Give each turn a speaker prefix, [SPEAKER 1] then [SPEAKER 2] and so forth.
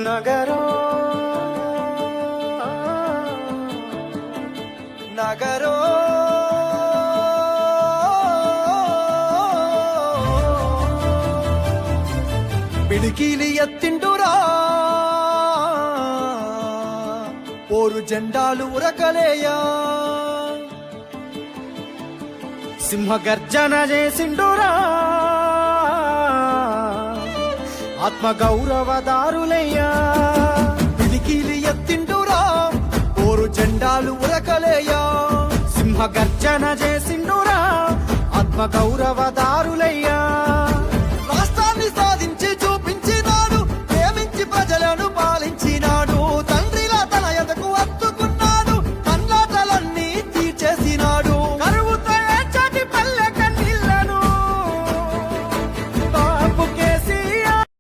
[SPEAKER 1] నగరో నగరో పిడికిలి ఎత్తిండురా ఓరు జెండాలు ఉరకలేయా సింహ గర్జన చేసిండురా ఆత్మ గౌరవదారులయ్యా పిడికిలి ఎత్తిండురా ఓరు జెండాలు ఉరకలేయా సింహ గర్జన చేసిండురా ఆత్మ గౌరవదారులయ్యా